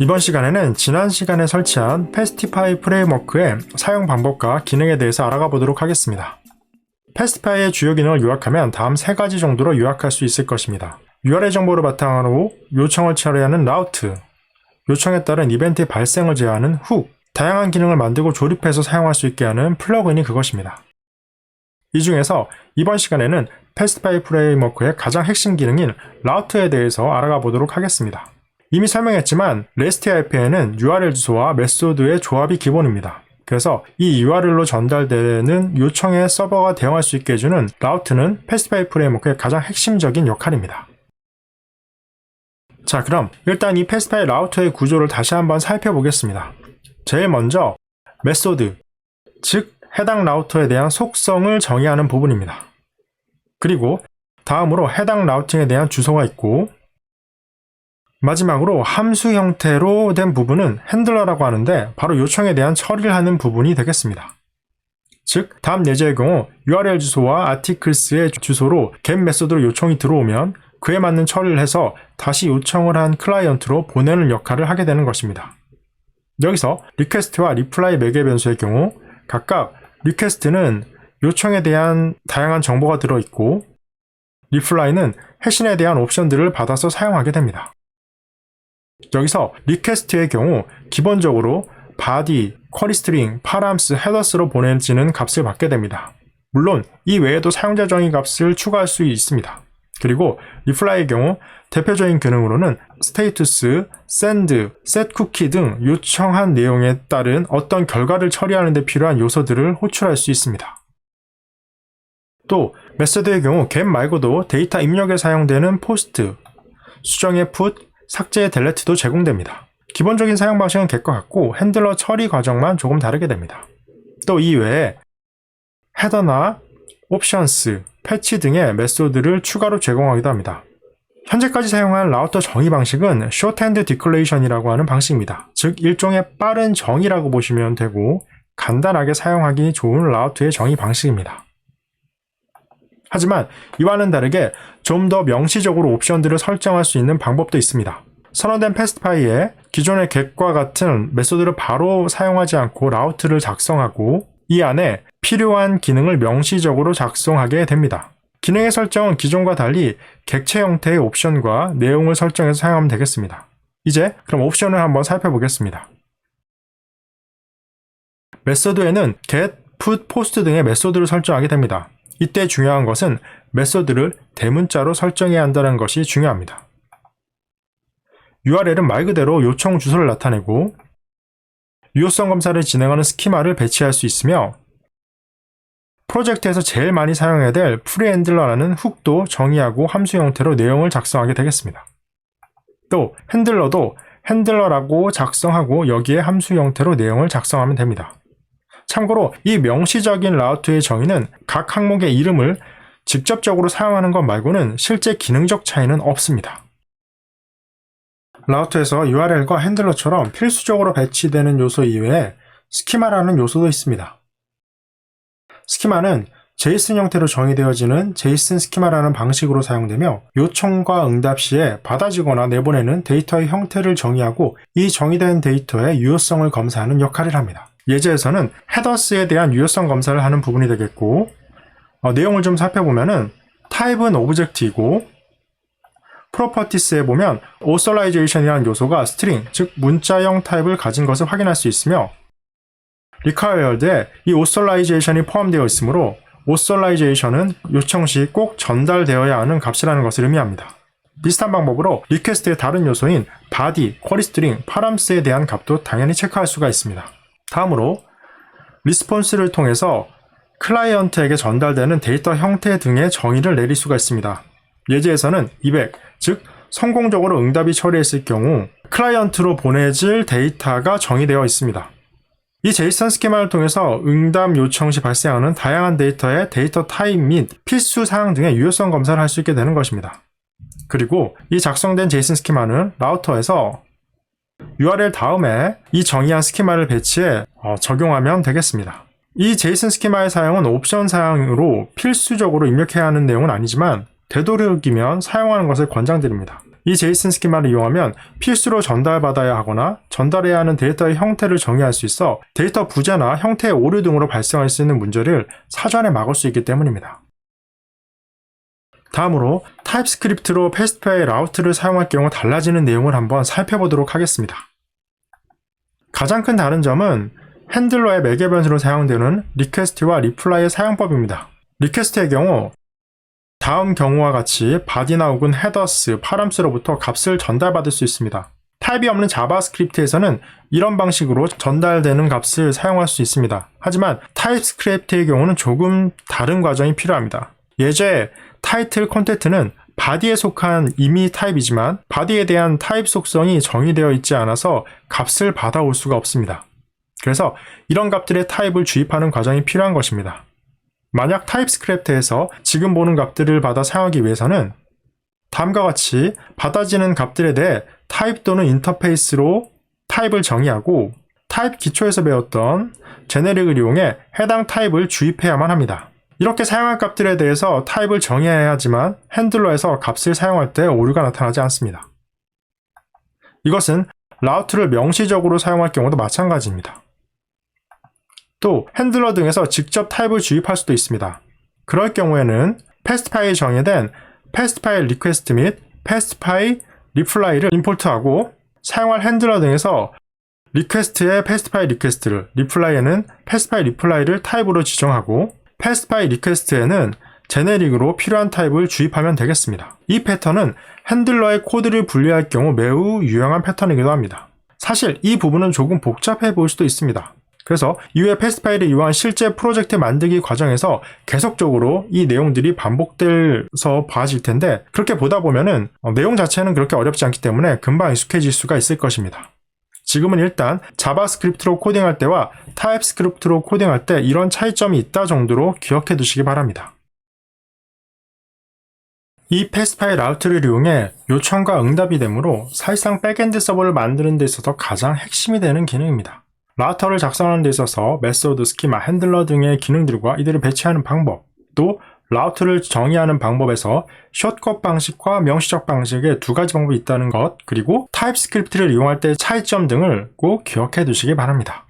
이번 시간에는 지난 시간에 설치한 패스티파이 프레임워크의 사용 방법과 기능에 대해서 알아가 보도록 하겠습니다. 패스티파이의 주요 기능을 요약하면 다음 3가지 정도로 요약할 수 있을 것입니다. URL 정보를 바탕으로 요청을 처리하는 라우트, 요청에 따른 이벤트의 발생을 제어하는 훅, 다양한 기능을 만들고 조립해서 사용할 수 있게 하는 플러그인이 그것입니다. 이 중에서 이번 시간에는 패스티파이 프레임워크의 가장 핵심 기능인 라우트에 대해서 알아가 보도록 하겠습니다. 이미 설명했지만 REST API에는 URL 주소와 메소드의 조합이 기본입니다. 그래서 이 URL로 전달되는 요청의 서버가 대응할 수 있게 해주는 라우트는 패스티파이 프레임워크의 가장 핵심적인 역할입니다. 자, 그럼 일단 이 패스티파이 라우터의 구조를 다시 한번 살펴보겠습니다. 제일 먼저 메소드, 즉 해당 라우터에 대한 속성을 정의하는 부분입니다. 그리고 다음으로 해당 라우팅에 대한 주소가 있고, 마지막으로 함수 형태로 된 부분은 핸들러라고 하는데 바로 요청에 대한 처리를 하는 부분이 되겠습니다. 즉, 다음 예제의 경우 URL 주소와 articles의 주소로 get 메소드로 요청이 들어오면 그에 맞는 처리를 해서 다시 요청을 한 클라이언트로 보내는 역할을 하게 되는 것입니다. 여기서 리퀘스트와 리플라이 매개 변수의 경우 각각 리퀘스트는 요청에 대한 다양한 정보가 들어있고 리플라이는 해신에 대한 옵션들을 받아서 사용하게 됩니다. 여기서 리퀘스트의 경우 기본적으로 body, query string, params, headers로 보내지는 값을 받게 됩니다. 물론 이 외에도 사용자 정의 값을 추가할 수 있습니다. 그리고 리플라이의 경우 대표적인 기능으로는 status, send, set cookie 등 요청한 내용에 따른 어떤 결과를 처리하는 데 필요한 요소들을 호출할 수 있습니다. 또 메소드의 경우 get 말고도 데이터 입력에 사용되는 post, 수정의 put, 삭제의 delete도 제공됩니다. 기본적인 사용 방식은 get과 같고 핸들러 처리 과정만 조금 다르게 됩니다. 또 이외에 헤더나 옵션스, 패치 등의 메소드를 추가로 제공하기도 합니다. 현재까지 사용한 라우터 정의 방식은 shorthand declaration이라고 하는 방식입니다. 즉 일종의 빠른 정의라고 보시면 되고 간단하게 사용하기 좋은 라우터의 정의 방식입니다. 하지만 이와는 다르게 좀 더 명시적으로 옵션들을 설정할 수 있는 방법도 있습니다. 선언된 패스티파이에 기존의 get과 같은 메소드를 바로 사용하지 않고 라우트를 작성하고 이 안에 필요한 기능을 명시적으로 작성하게 됩니다. 기능의 설정은 기존과 달리 객체 형태의 옵션과 내용을 설정해서 사용하면 되겠습니다. 이제 그럼 옵션을 한번 살펴보겠습니다. 메소드에는 get, put, post 등의 메소드를 설정하게 됩니다. 이때 중요한 것은 메소드를 대문자로 설정해야 한다는 것이 중요합니다. URL은 말 그대로 요청 주소를 나타내고 유효성 검사를 진행하는 스키마를 배치할 수 있으며 프로젝트에서 제일 많이 사용해야 될 프리핸들러라는 훅도 정의하고 함수 형태로 내용을 작성하게 되겠습니다. 또 핸들러도 핸들러라고 작성하고 여기에 함수 형태로 내용을 작성하면 됩니다. 참고로 이 명시적인 라우트의 정의는 각 항목의 이름을 직접적으로 사용하는 것 말고는 실제 기능적 차이는 없습니다. 라우터에서 URL과 핸들러처럼 필수적으로 배치되는 요소 이외에 스키마라는 요소도 있습니다. 스키마는 JSON 형태로 정의되어지는 JSON 스키마라는 방식으로 사용되며 요청과 응답 시에 받아지거나 내보내는 데이터의 형태를 정의하고 이 정의된 데이터의 유효성을 검사하는 역할을 합니다. 예제에서는 헤더스에 대한 유효성 검사를 하는 부분이 되겠고 내용을 좀 살펴보면은 타입은 오브젝트이고 프로퍼티스에 보면 authorization이라는 요소가 스트링, 즉 문자형 타입을 가진 것을 확인할 수 있으며 required에 이 authorization이 포함되어 있으므로 authorization은 요청 시 꼭 전달되어야 하는 값이라는 것을 의미합니다. 비슷한 방법으로 리퀘스트의 다른 요소인 body, query string, params에 대한 값도 당연히 체크할 수가 있습니다. 다음으로 리스폰스를 통해서 클라이언트에게 전달되는 데이터 형태 등의 정의를 내릴 수가 있습니다. 예제에서는 200, 즉 성공적으로 응답이 처리했을 경우 클라이언트로 보내질 데이터가 정의되어 있습니다. 이 JSON 스키마를 통해서 응답 요청 시 발생하는 다양한 데이터의 데이터 타입 및 필수 사항 등의 유효성 검사를 할 수 있게 되는 것입니다. 그리고 이 작성된 JSON 스키마는 라우터에서 URL 다음에 이 정의한 스키마를 배치해 적용하면 되겠습니다. 이 JSON 스키마의 사용은 옵션 사항으로 필수적으로 입력해야 하는 내용은 아니지만 되도록이면 사용하는 것을 권장드립니다. 이 제이슨 스키마를 이용하면 필수로 전달받아야 하거나 전달해야 하는 데이터의 형태를 정의할 수 있어 데이터 부재나 형태의 오류 등으로 발생할 수 있는 문제를 사전에 막을 수 있기 때문입니다. 다음으로 타입스크립트로 패스트파이 라우트를 사용할 경우 달라지는 내용을 한번 살펴보도록 하겠습니다. 가장 큰 다른 점은 핸들러의 매개 변수로 사용되는 리퀘스트와 리플라이의 사용법입니다. 리퀘스트의 경우 다음 경우와 같이 바디나 혹은 헤더스, 파람스로부터 값을 전달받을 수 있습니다. 타입이 없는 자바스크립트에서는 이런 방식으로 전달되는 값을 사용할 수 있습니다. 하지만 타입스크립트의 경우는 조금 다른 과정이 필요합니다. 예제 타이틀 콘텐트는 바디에 속한 이미 타입이지만 바디에 대한 타입 속성이 정의되어 있지 않아서 값을 받아올 수가 없습니다. 그래서 이런 값들의 타입을 주입하는 과정이 필요한 것입니다. 만약 타입스크립트에서 지금 보는 값들을 받아 사용하기 위해서는 다음과 같이 받아지는 값들에 대해 타입 또는 인터페이스로 타입을 정의하고 타입 기초에서 배웠던 제네릭을 이용해 해당 타입을 주입해야만 합니다. 이렇게 사용할 값들에 대해서 타입을 정의해야 하지만 핸들러에서 값을 사용할 때 오류가 나타나지 않습니다. 이것은 라우트를 명시적으로 사용할 경우도 마찬가지입니다. 또 핸들러 등에서 직접 타입을 주입할 수도 있습니다. 그럴 경우에는 패스트파이에 정의된 패스트파이 리퀘스트 및 패스트파이 리플라이를 임포트하고 사용할 핸들러 등에서 리퀘스트에 패스트파이 리퀘스트를, 리플라이에는 패스트파이 리플라이를 타입으로 지정하고 패스트파이 리퀘스트에는 제네릭으로 필요한 타입을 주입하면 되겠습니다. 이 패턴은 핸들러의 코드를 분리할 경우 매우 유용한 패턴이기도 합니다. 사실 이 부분은 조금 복잡해 보일 수도 있습니다. 그래서 이후에 패스트파이를 이용한 실제 프로젝트 만들기 과정에서 계속적으로 이 내용들이 반복돼서 봐질 텐데 그렇게 보다 보면은 내용 자체는 그렇게 어렵지 않기 때문에 금방 익숙해질 수가 있을 것입니다. 지금은 일단 자바스크립트로 코딩할 때와 타입스크립트로 코딩할 때 이런 차이점이 있다 정도로 기억해 두시기 바랍니다. 이 패스트파이 라우트를 이용해 요청과 응답이 되므로 사실상 백엔드 서버를 만드는 데 있어서 가장 핵심이 되는 기능입니다. 라우터를 작성하는 데 있어서 메소드, 스키마, 핸들러 등의 기능들과 이들을 배치하는 방법, 또 라우트를 정의하는 방법에서 숏컷 방식과 명시적 방식의 두 가지 방법이 있다는 것, 그리고 타입스크립트를 이용할 때 차이점 등을 꼭 기억해 두시기 바랍니다.